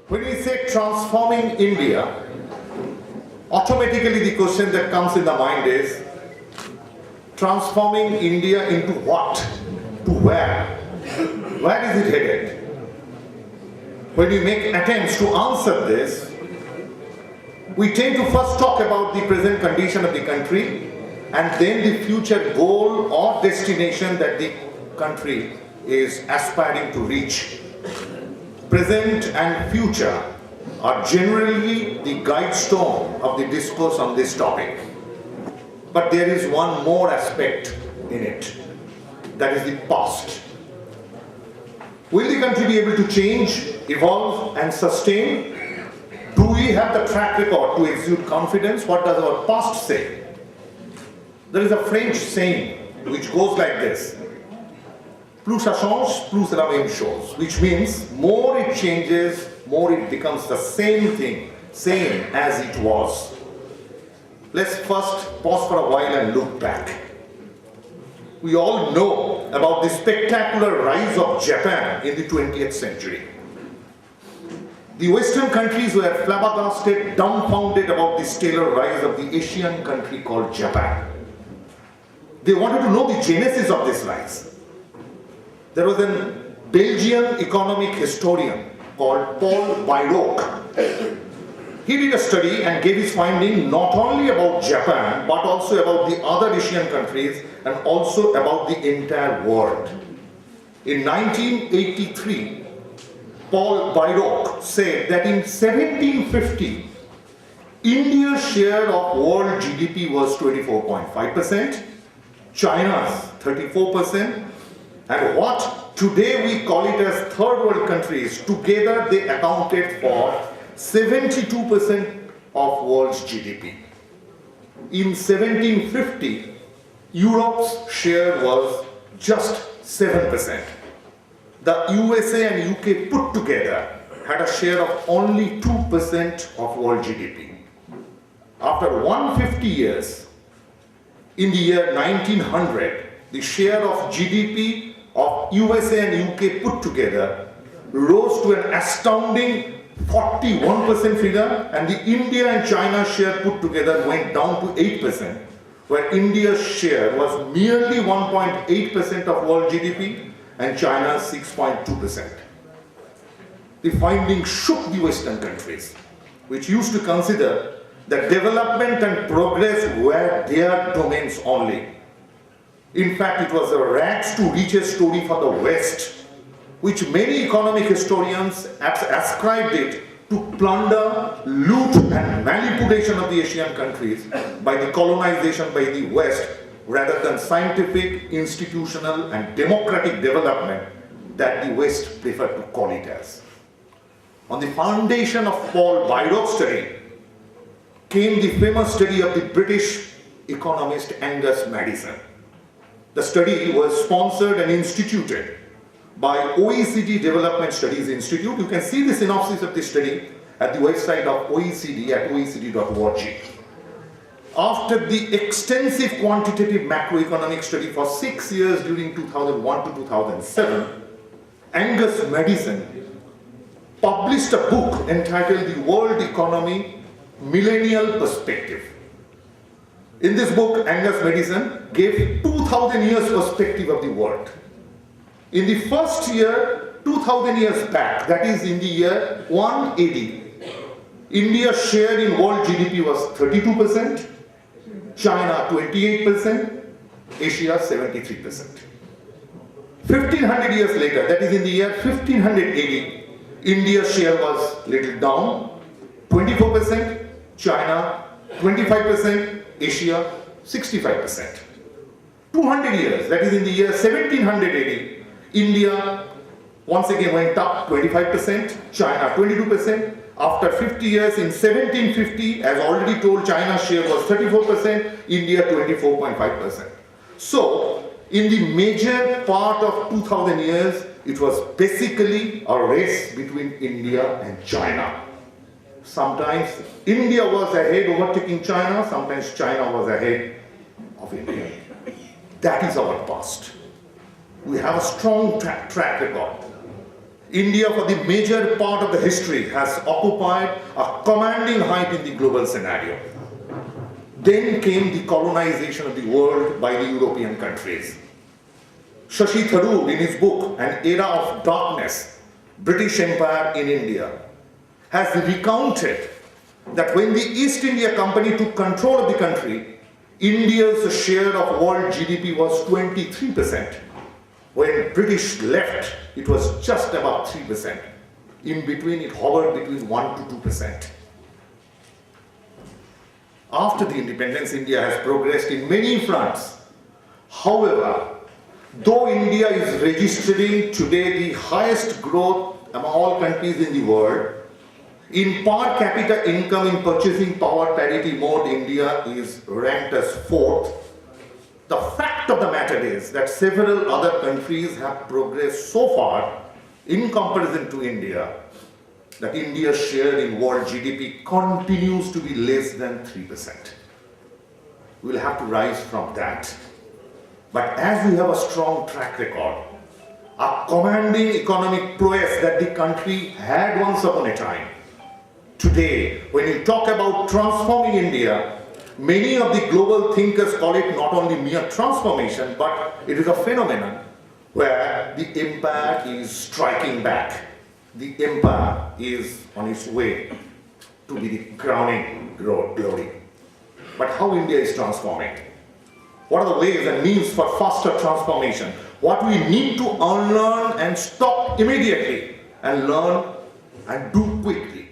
When we say transforming India, automatically the question that comes in the mind is, transforming India into what? To where? Where is it headed? When we make attempts to answer this, we tend to first talk about the present condition of the country and then the future goal or destination that the country is aspiring to reach. Present and future are generally the guide stone of the discourse on this topic. But there is one more aspect in it, that is the past. Will the country be able to change, evolve and sustain? Do we have the track record to exude confidence? What does our past say? There is a French saying which goes like this: plus ça change, plus la même chose, which means more it changes, more it becomes the same thing, same as it was. Let's first pause for a while and look back. We all know about the spectacular rise of Japan in the 20th century. The Western countries were flabbergasted, dumbfounded about the stellar rise of the Asian country called Japan. They wanted to know the genesis of this rise. There was a Belgian economic historian called Paul Bairoch. He did a study and gave his finding not only about Japan, but also about the other Asian countries and also about the entire world. In 1983, Paul Bairoch said that in 1750, India's share of world GDP was 24.5%, China's 34%, and what today we call it as third world countries, together they accounted for 72% of world's GDP. In 1750, Europe's share was just 7%. The USA and UK put together had a share of only 2% of world GDP. After 150 years, in the year 1900, the share of GDP of USA and UK put together rose to an astounding 41% figure, and the India and China share put together went down to 8%, where India's share was merely 1.8% of world GDP and China's 6.2%. The findings shook the Western countries, which used to consider that development and progress were their domains only. In fact, it was a rags to riches story for the West, which many economic historians ascribed it to plunder, loot and manipulation of the Asian countries by the colonization by the West, rather than scientific, institutional and democratic development that the West preferred to call it as. On the foundation of Paul Bairoch's study came the famous study of the British economist Angus Madison. The study was sponsored and instituted by OECD Development Studies Institute. You can see the synopsis of this study at the website of OECD at oecd.org. After the extensive quantitative macroeconomic study for 6 years during 2001 to 2007, Angus Madison published a book entitled The World Economy Millennial Perspective. In this book, Angus Madison gave 2000 years perspective of the world. In the first year, 2000 years back, that is in the year 1 AD, India's share in world GDP was 32%, China 28%, Asia 73%. 1500 years later, that is in the year 1500 AD, India's share was little down, 24%, China 25%, Asia 65%. 200 years, that is in the year 1700 AD, India once again went up 25%, China 22%. After 50 years, in 1750, as already told, China's share was 34%, India 24.5%. So, in the major part of 2000 years, it was basically a race between India and China. Sometimes India was ahead, overtaking China, sometimes China was ahead of India. That is our past. We have a strong track record. India, for the major part of the history, has occupied a commanding height in the global scenario. Then came the colonization of the world by the European countries. Shashi Tharoor, in his book, An Era of Darkness, British Empire in India, has recounted that when the East India Company took control of the country, India's share of world GDP was 23%. When British left, it was just about 3%. In between, it hovered between 1 to 2%. After the independence, India has progressed in many fronts. However, though India is registering today the highest growth among all countries in the world, in per capita income in purchasing power parity mode, India is ranked as 4th. The fact of the matter is that several other countries have progressed so far in comparison to India that India's share in world GDP continues to be less than 3%. We will have to rise from that. But as we have a strong track record, a commanding economic prowess that the country had once upon a time, today, when you talk about transforming India, many of the global thinkers call it not only mere transformation, but it is a phenomenon where the empire is striking back. The empire is on its way to be the crowning glory. But how India is transforming? What are the ways and means for faster transformation? What we need to unlearn and stop immediately, and learn and do quickly.